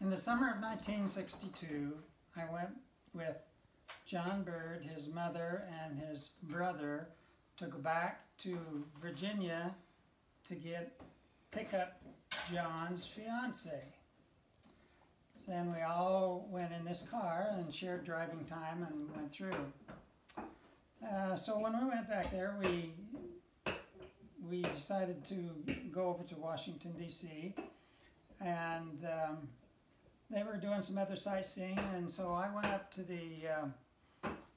In the summer of 1962, I went with John Bird, his mother, and his brother to go back to Virginia to pick up John's fiance. Then we all went in this car and shared driving time and went through. So when we went back there, we decided to go over to Washington, D.C., and they were doing some other sightseeing, and so I went up to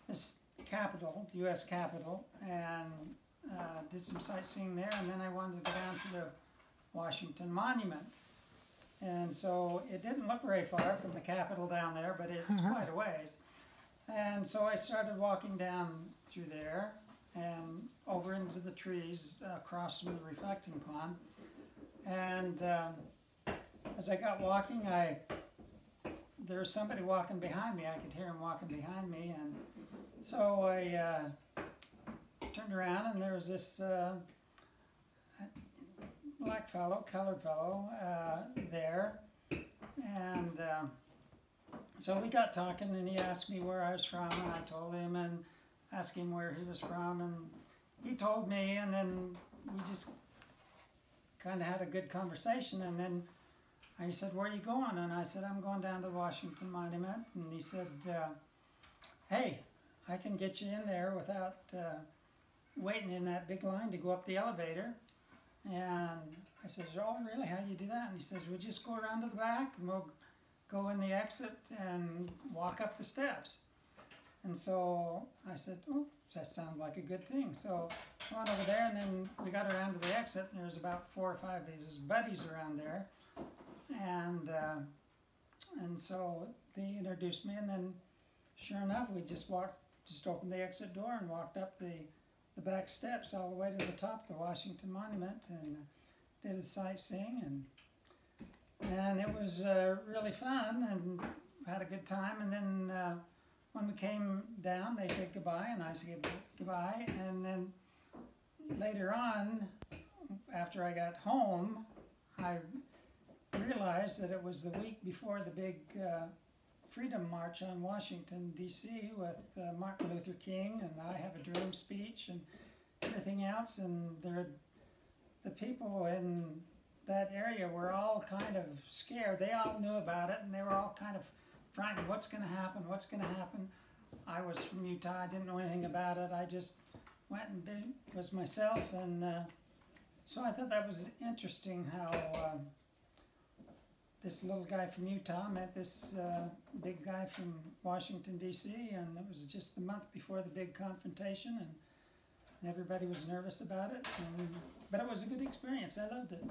this Capitol, the U.S. Capitol, and did some sightseeing there, and then I wanted to go down to the Washington Monument. And so it didn't look very far from the Capitol down there, but it's quite a ways. And so I started walking down through there and over into the trees across from the reflecting pond. And as I got walking, there was somebody walking behind me. I could hear him walking behind me, and so I turned around, and there was this black fellow, colored fellow there, and so we got talking, and he asked me where I was from, and I told him, and asked him where he was from, and he told me, and then we just kind of had a good conversation, and then he said, "Where are you going?" And I said, "I'm going down to the Washington Monument." And he said, "Hey, I can get you in there without waiting in that big line to go up the elevator." And I said, "Oh, really? How do you do that?" And he says, "We just go around to the back, and we'll go in the exit and walk up the steps." And so I said, "Oh, that sounds like a good thing." So I went over there, and then we got around to the exit, and there was about 4 or 5 of his buddies around there. And so they introduced me, and then sure enough, we just opened the exit door and walked up the back steps all the way to the top of the Washington Monument, and did a sightseeing, and it was really fun, and had a good time. And then when we came down, they said goodbye, and I said goodbye. And then later on, after I got home, I realized that it was the week before the big Freedom March on Washington, D.C. with Martin Luther King and I Have a Dream speech and everything else. And the people in that area were all kind of scared. They all knew about it, and they were all kind of frightened. What's going to happen? What's going to happen? I was from Utah. I didn't know anything about it. I just went and was myself. And so I thought that was interesting how this little guy from Utah met this big guy from Washington, D.C., and it was just the month before the big confrontation, and everybody was nervous about it, but it was a good experience. I loved it.